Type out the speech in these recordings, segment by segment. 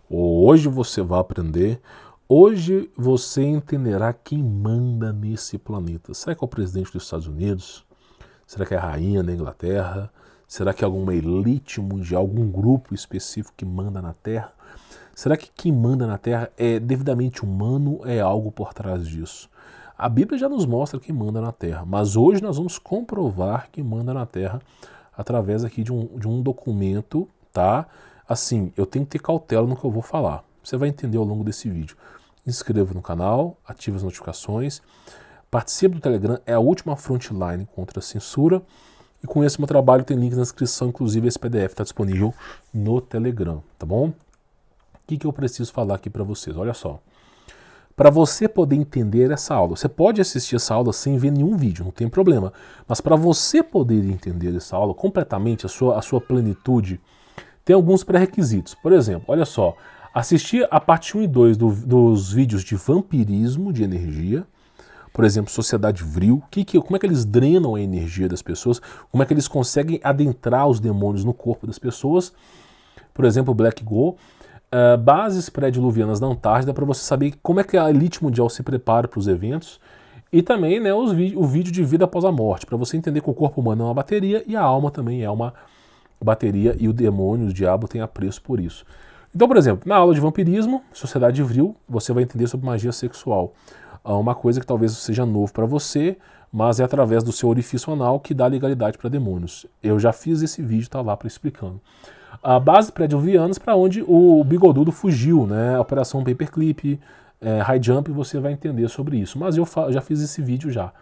Hoje você vai aprender, hoje você entenderá quem manda nesse planeta. Será que é o presidente dos Estados Unidos? Será que é a rainha da Inglaterra? Será que é alguma elite mundial, algum grupo específico que manda na Terra? Será que quem manda na Terra é devidamente humano ou é algo por trás disso? A Bíblia já nos mostra quem manda na Terra, mas hoje nós vamos comprovar quem manda na Terra através aqui de um documento, tá? Assim, eu tenho que ter cautela no que eu vou falar. Você vai entender ao longo desse vídeo. Inscreva no canal, ative as notificações, participe do Telegram, é a última frontline contra a censura. E conheça meu trabalho, tem link na descrição, inclusive esse PDF está disponível no Telegram, tá bom? O que eu preciso falar aqui para vocês? Olha só. Para você poder entender essa aula, você pode assistir essa aula sem ver nenhum vídeo, não tem problema. Mas para você poder entender essa aula completamente, a sua plenitude, tem alguns pré-requisitos. Por exemplo, olha só, assistir a parte 1 e 2 dos vídeos de vampirismo de energia, por exemplo, Sociedade Vril, como é que eles drenam a energia das pessoas, como é que eles conseguem adentrar os demônios no corpo das pessoas, por exemplo, Black Go, bases pré-diluvianas da Antártida, para você saber como é que a elite mundial se prepara para os eventos, e também né, o vídeo de vida após a morte, para você entender que o corpo humano é uma bateria e a alma também é uma bateria e o demônio, o diabo, tem apreço por isso. Então, por exemplo, na aula de vampirismo, Sociedade Vril, você vai entender sobre magia sexual. Uma coisa que talvez seja novo para você, mas é através do seu orifício anal que dá legalidade para demônios. Eu já fiz esse vídeo, tá lá para explicando. A base pré-diluvianas para onde o bigodudo fugiu, né? A Operação Paperclip, High Jump, você vai entender sobre isso. Mas eu já fiz esse vídeo já.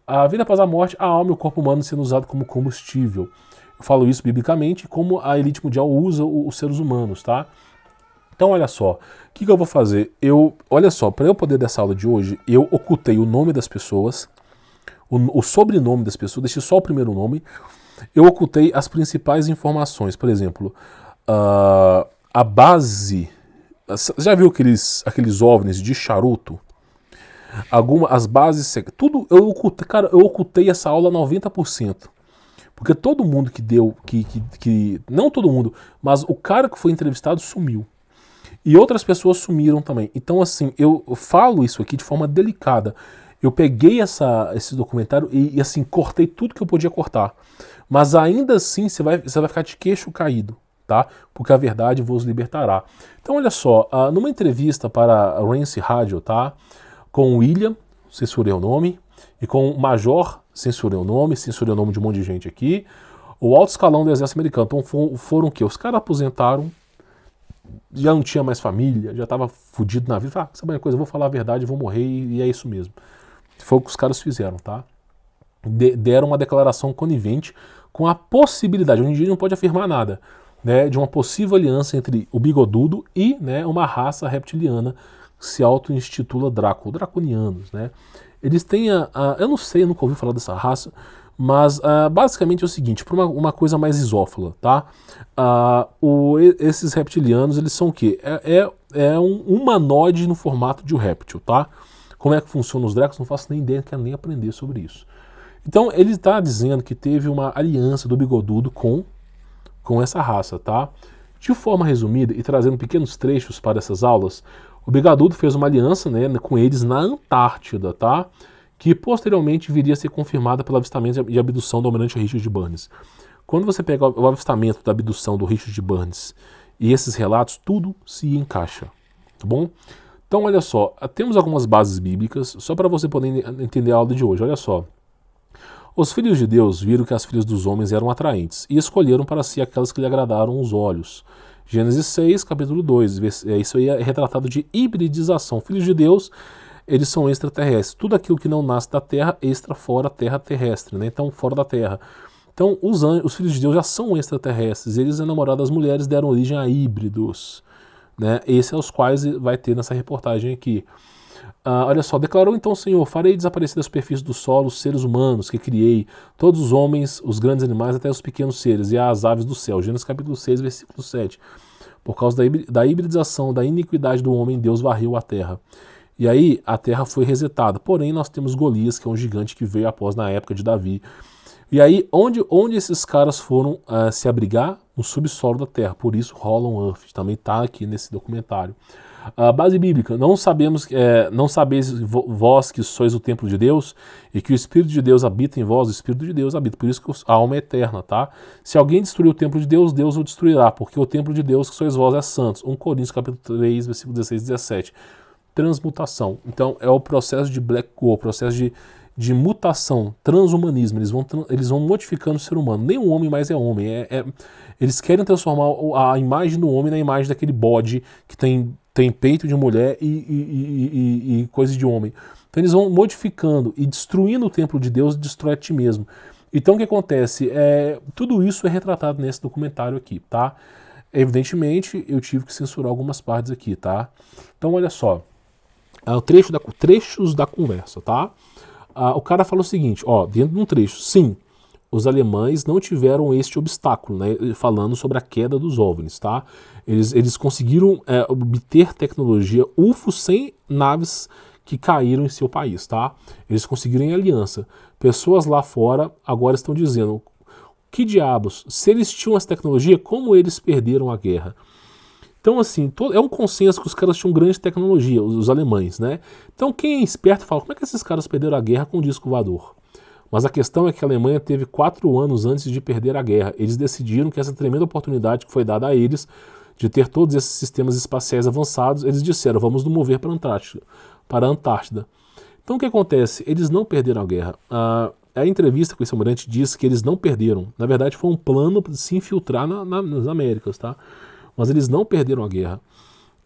A vida após a morte, a alma e o corpo humano sendo usado como combustível. Eu falo isso biblicamente, como a elite mundial usa os seres humanos, tá? Então, olha só, o que eu vou fazer? Olha só, para eu poder dessa aula de hoje, eu ocultei o nome das pessoas, o sobrenome das pessoas, deixei só o primeiro nome, eu ocultei as principais informações. Por exemplo, a base, já viu aqueles OVNIs de charuto? As bases, tudo, eu ocultei essa aula 90%. Porque todo mundo que deu, não todo mundo, mas o cara que foi entrevistado sumiu. E outras pessoas sumiram também. Então, assim, eu falo isso aqui de forma delicada. Eu peguei esse documentário e, assim, cortei tudo que eu podia cortar. Mas ainda assim, você vai ficar de queixo caído, tá? Porque a verdade vos libertará. Então, olha só, numa entrevista para a Rance Radio, tá? Com o William, censurei o nome, e com o Major, censurei o nome de um monte de gente aqui, o alto escalão do exército americano. Então foram o quê? Os caras aposentaram, já não tinha mais família, já estava fudido na vida. Sabe uma coisa, eu vou falar a verdade, vou morrer e é isso mesmo. Foi o que os caras fizeram, tá? Deram uma declaração conivente com a possibilidade, hoje em dia não pode afirmar nada, né, de uma possível aliança entre o bigodudo e, né, uma raça reptiliana que se auto-intitula draconianos, né? Eles têm eu não sei, eu nunca ouvi falar dessa raça, mas basicamente é o seguinte, para uma coisa mais isófila, tá? Esses reptilianos, eles são o quê? É um humanoide no formato de um réptil, tá? Como é que funciona os dracos? Não faço nem ideia, quero nem aprender sobre isso. Então, ele está dizendo que teve uma aliança do bigodudo com essa raça, tá? De forma resumida e trazendo pequenos trechos para essas aulas, o bigodudo fez uma aliança, né, com eles na Antártida, tá? Que posteriormente viria a ser confirmada pelo avistamento e abdução do almirante Richard Burns. Quando você pega o avistamento da abdução do Richard Burns e esses relatos, tudo se encaixa, tá bom? Então, olha só, temos algumas bases bíblicas, só para você poder entender a aula de hoje, olha só. Os filhos de Deus viram que as filhas dos homens eram atraentes e escolheram para si aquelas que lhe agradaram os olhos. Gênesis 6, capítulo 2, isso aí é retratado de hibridização. Filhos de Deus, eles são extraterrestres. Tudo aquilo que não nasce da terra, fora terra terrestre, né? Então, fora da terra. Então, os filhos de Deus já são extraterrestres. Eles, enamorados das mulheres, deram origem a híbridos, né? Esses são os quais vai ter nessa reportagem aqui. Olha só, declarou então o Senhor: farei desaparecer da superfície do solo os seres humanos que criei, todos os homens, os grandes animais, até os pequenos seres, e as aves do céu. Gênesis capítulo 6, versículo 7. Por causa da hibridização, da iniquidade do homem, Deus varreu a terra. E aí a terra foi resetada. Porém, nós temos Golias, que é um gigante que veio após na época de Davi. E aí, onde esses caras foram se abrigar? No subsolo da Terra, por isso Hollow Earth, também está aqui nesse documentário. A base bíblica, não sabeis vós que sois o templo de Deus e que o Espírito de Deus habita em vós, o Espírito de Deus habita, por isso que a alma é eterna, tá? Se alguém destruir o templo de Deus, Deus o destruirá, porque o templo de Deus que sois vós é santo. 1 Coríntios capítulo 3, versículo 16 e 17. Transmutação. Então é o processo de Black Hole, o processo de mutação, transhumanismo, eles vão modificando o ser humano. Nem o homem mais é homem. Eles querem transformar a imagem do homem na imagem daquele bode que tem peito de mulher e coisa de homem. Então eles vão modificando e destruindo o templo de Deus, destrói a ti mesmo. Então o que acontece? Tudo isso é retratado nesse documentário aqui, tá? Evidentemente eu tive que censurar algumas partes aqui, tá? Então olha só, trechos da conversa, tá? O cara fala o seguinte, ó, dentro de um trecho, sim, os alemães não tiveram este obstáculo, né, falando sobre a queda dos OVNIs, tá? Eles conseguiram obter tecnologia UFO sem naves que caíram em seu país, tá? Eles conseguiram em aliança. Pessoas lá fora agora estão dizendo, que diabos, se eles tinham essa tecnologia, como eles perderam a guerra? Então, assim, é um consenso que os caras tinham grande tecnologia, os alemães, né? Então, quem é esperto fala, como é que esses caras perderam a guerra com o disco voador? Mas a questão é que a Alemanha teve 4 anos antes de perder a guerra. Eles decidiram que essa tremenda oportunidade que foi dada a eles, de ter todos esses sistemas espaciais avançados, eles disseram, vamos nos mover para a Antártida. Então, o que acontece? Eles não perderam a guerra. A entrevista com esse almirante diz que eles não perderam. Na verdade, foi um plano de se infiltrar nas Américas, tá? Mas eles não perderam a guerra.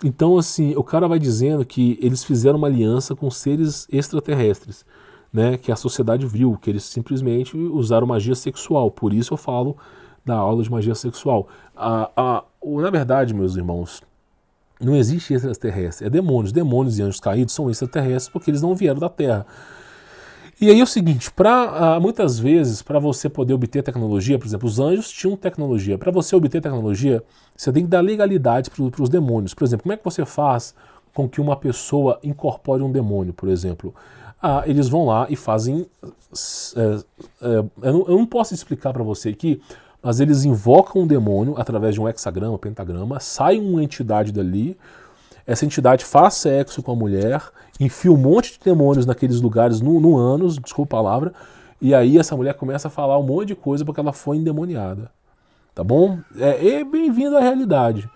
Então, assim, o cara vai dizendo que eles fizeram uma aliança com seres extraterrestres, né, que a sociedade viu, que eles simplesmente usaram magia sexual. Por isso eu falo da aula de magia sexual. Na verdade, meus irmãos, não existe extraterrestre, é demônios. Demônios e anjos caídos são extraterrestres porque eles não vieram da Terra. E aí é o seguinte, muitas vezes, para você poder obter tecnologia, por exemplo, os anjos tinham tecnologia. Para você obter tecnologia, você tem que dar legalidade para os demônios. Por exemplo, como é que você faz com que uma pessoa incorpore um demônio, por exemplo? Eles vão lá e fazem... eu não posso explicar para você aqui, mas eles invocam um demônio através de um hexagrama, pentagrama, sai uma entidade dali, essa entidade faz sexo com a mulher, enfia um monte de demônios naqueles lugares no ânus, desculpa a palavra, e aí essa mulher começa a falar um monte de coisa porque ela foi endemoniada. Tá bom? Bem-vindo à realidade.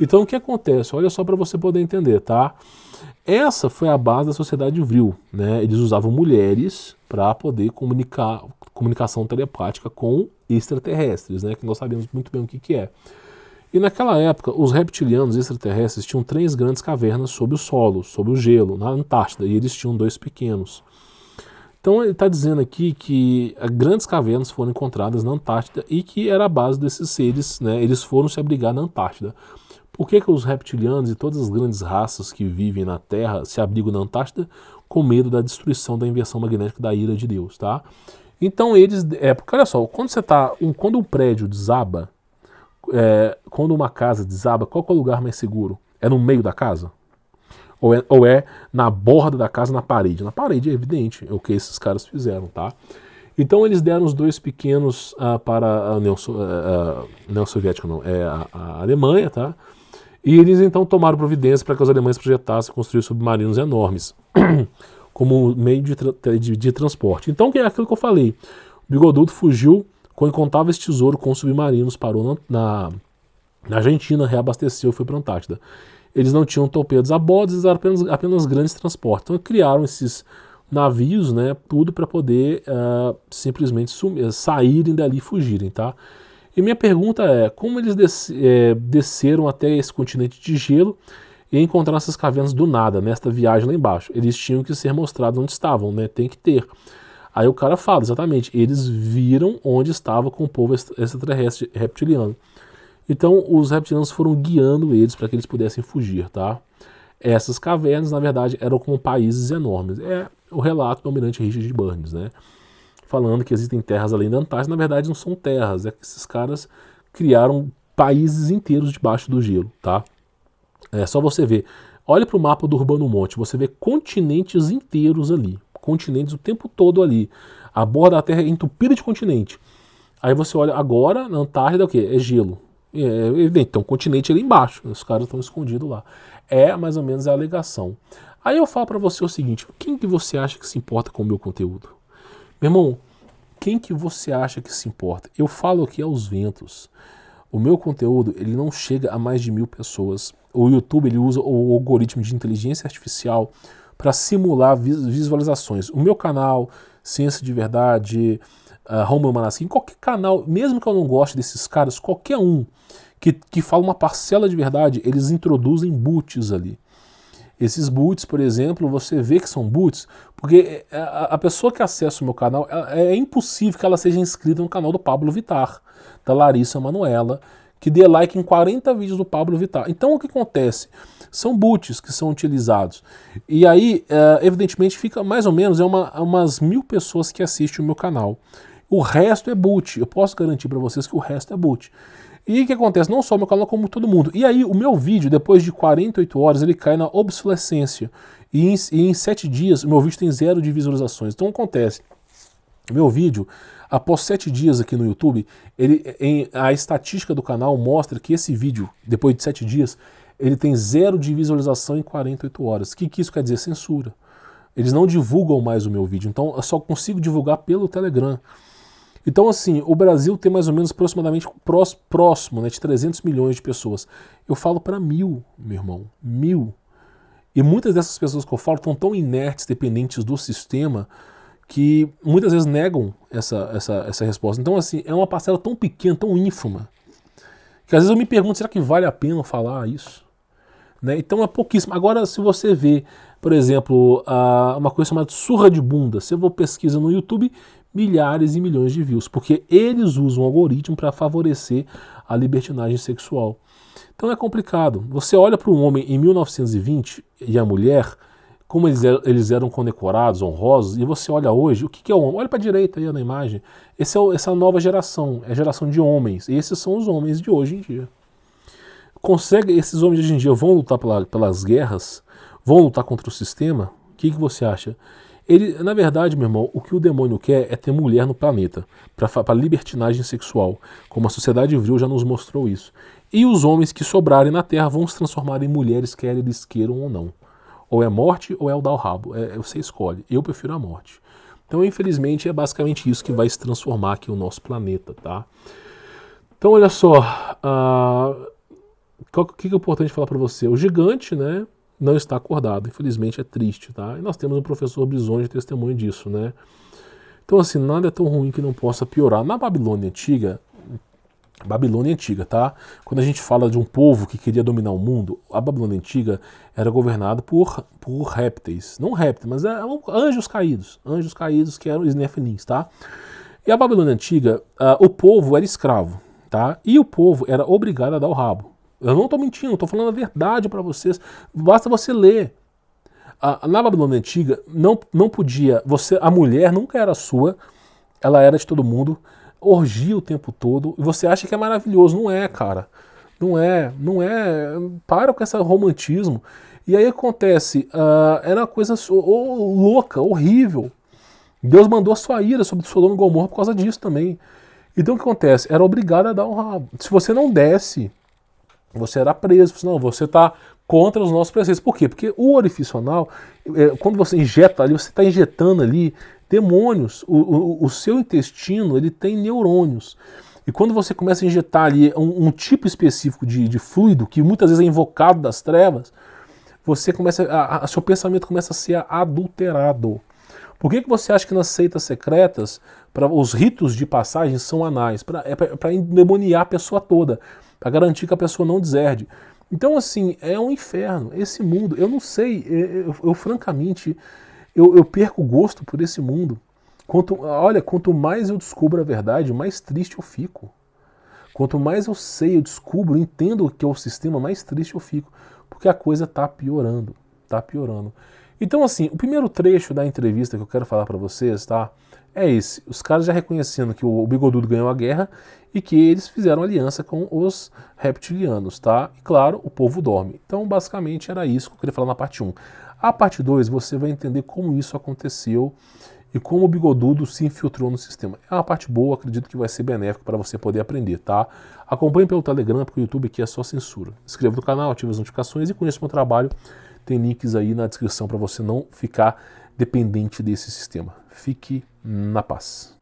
Então o que acontece? Olha só para você poder entender, tá? Essa foi a base da sociedade vril, né? Eles usavam mulheres para poder comunicação telepática com extraterrestres, né? Que nós sabemos muito bem o que é. E naquela época, os reptilianos extraterrestres tinham 3 grandes cavernas sob o solo, sob o gelo, na Antártida, e eles tinham 2 pequenos. Então ele está dizendo aqui que grandes cavernas foram encontradas na Antártida e que era a base desses seres, né? Eles foram se abrigar na Antártida. Por que os reptilianos e todas as grandes raças que vivem na Terra se abrigam na Antártida? Com medo da destruição da inversão magnética da ira de Deus, tá? Então eles... porque olha só, quando um prédio desaba, quando uma casa desaba, qual é o lugar mais seguro? É no meio da casa? Ou é na borda da casa, na parede? Na parede é evidente, é o que esses caras fizeram, tá? Então eles deram os 2 pequenos para a União Soviética, não, a Alemanha, tá? E eles então tomaram providência para que os alemães projetassem e construíssem submarinos enormes como meio de transporte. Então é aquilo que eu falei. O Bigodudo fugiu com incontáveis tesouros com submarinos, parou na Argentina, reabasteceu e foi para a Antártida. Eles não tinham torpedos a bordo, eles eram apenas grandes transportes. Então criaram esses navios, né, tudo para poder simplesmente saírem dali e fugirem, tá? E minha pergunta é, como eles desceram até esse continente de gelo e encontraram essas cavernas do nada, nesta viagem lá embaixo? Eles tinham que ser mostrados onde estavam, né? Tem que ter. Aí o cara fala, exatamente, eles viram onde estava com o povo extraterrestre reptiliano. Então os reptilianos foram guiando eles para que eles pudessem fugir, tá? Essas cavernas, na verdade, eram como países enormes. É o relato do almirante Richard Burns, né? Falando que existem terras além da Antártida. Na verdade, não são terras, é que esses caras criaram países inteiros debaixo do gelo, tá? É só você ver. Olha para o mapa do Urbano Monte, você vê continentes inteiros ali. continentes o tempo todo ali. A borda da Terra é entupida de continente. Aí você olha agora, na Antártida, o quê? É gelo. É evidente, tem um continente ali embaixo, os caras estão escondidos lá. É mais ou menos a alegação. Aí eu falo para você o seguinte, quem que você acha que se importa com o meu conteúdo? Meu irmão, quem que você acha que se importa? Eu falo aqui aos ventos. O meu conteúdo, ele não chega a mais de 1000 pessoas. O YouTube, ele usa o algoritmo de inteligência artificial para simular visualizações. O meu canal, Ciência de Verdade, Romulo Manasquim, qualquer canal, mesmo que eu não goste desses caras, qualquer um que fala uma parcela de verdade, eles introduzem boots ali. Esses boots, por exemplo, você vê que são boots, porque a pessoa que acessa o meu canal, é impossível que ela seja inscrita no canal do Pablo Vittar, da Larissa Manoela, que dê like em 40 vídeos do Pablo Vittar. Então o que acontece? São boots que são utilizados. E aí, evidentemente, fica mais ou menos umas 1000 pessoas que assistem o meu canal. O resto é boot. Eu posso garantir para vocês que o resto é boot. E o que acontece? Não só o meu canal, como todo mundo. E aí, o meu vídeo, depois de 48 horas, ele cai na obsolescência. E em 7 dias, o meu vídeo tem 0 de visualizações. Então, acontece. O meu vídeo, após 7 dias aqui no YouTube, a estatística do canal mostra que esse vídeo, depois de 7 dias, ele tem 0 de visualização em 48 horas. O que isso quer dizer? Censura. Eles não divulgam mais o meu vídeo. Então, eu só consigo divulgar pelo Telegram. Então, assim, o Brasil tem mais ou menos aproximadamente próximo, né, de 300 milhões de pessoas. Eu falo para 1000, meu irmão, 1000. E muitas dessas pessoas que eu falo estão tão inertes, dependentes do sistema, que muitas vezes negam essa resposta. Então, assim, é uma parcela tão pequena, tão ínfima, que às vezes eu me pergunto, será que vale a pena falar isso? Né? Então é pouquíssimo. Agora, se você vê, por exemplo, uma coisa chamada surra de bunda, se eu pesquisa no YouTube, milhares e milhões de views, porque eles usam o algoritmo para favorecer a libertinagem sexual. Então é complicado. Você olha para um homem em 1920 e a mulher, como eles eram condecorados, honrosos, e você olha hoje, o que é o homem? Olha para a direita aí na imagem. Essa nova geração, é a geração de homens. Esses são os homens de hoje em dia. Esses homens de hoje em dia vão lutar pelas guerras, vão lutar contra o sistema? O que você acha? Na verdade, meu irmão, o que o demônio quer é ter mulher no planeta, para libertinagem sexual, como a sociedade vril já nos mostrou isso. E os homens que sobrarem na Terra vão se transformar em mulheres, quer eles queiram ou não. Ou é morte ou é o dar o rabo, você escolhe. Eu prefiro a morte. Então, infelizmente, é basicamente isso que vai se transformar aqui o nosso planeta, tá? Então, olha só, o que é importante falar para você? O gigante, né, não está acordado, infelizmente é triste, tá? E nós temos o professor Brisoni de testemunho disso, né? Então, assim, nada é tão ruim que não possa piorar. Na Babilônia Antiga, tá? Quando a gente fala de um povo que queria dominar o mundo, a Babilônia Antiga era governada por répteis. Não répteis, mas eram anjos caídos que eram os Nefinins, tá? E a Babilônia Antiga, o povo era escravo, tá? E o povo era obrigado a dar o rabo. Eu não estou mentindo, estou falando a verdade para vocês. Basta você ler. Na Babilônia Antiga, não podia... a mulher nunca era sua, ela era de todo mundo, orgia o tempo todo, e você acha que é maravilhoso. Não é, cara. Não é. Para com esse romantismo. E aí acontece, era uma coisa louca, horrível. Deus mandou a sua ira sobre Sodoma e Gomorra por causa disso também. Então o que acontece? Era obrigado a dar o rabo. Se você não desse, você era preso. Não, você está contra os nossos preceitos. Por quê? Porque o orifício anal, quando você injeta ali, você está injetando ali demônios. O seu intestino, ele tem neurônios. E quando você começa a injetar ali um tipo específico de fluido, que muitas vezes é invocado das trevas, você começa, seu pensamento começa a ser adulterado. Por que você acha que nas seitas secretas, os ritos de passagem são anais? Para endemoniar a pessoa toda, para garantir que a pessoa não deserde. Então, assim, é um inferno. Esse mundo, eu não sei, eu francamente, eu perco o gosto por esse mundo. Quanto mais eu descubro a verdade, mais triste eu fico. Quanto mais eu sei, eu descubro, entendo o que é o sistema, mais triste eu fico. Porque a coisa está piorando, está piorando. Então, assim, o primeiro trecho da entrevista que eu quero falar para vocês, tá? É esse. Os caras já reconhecendo que o Bigodudo ganhou a guerra e que eles fizeram aliança com os reptilianos, tá? E claro, o povo dorme. Então, basicamente, era isso que eu queria falar na parte 1. A parte 2, você vai entender como isso aconteceu e como o Bigodudo se infiltrou no sistema. É uma parte boa, acredito que vai ser benéfica para você poder aprender, tá? Acompanhe pelo Telegram, porque o YouTube aqui é só censura. Inscreva no canal, ative as notificações e conheça o meu trabalho. Tem links aí na descrição para você não ficar dependente desse sistema. Fique na paz.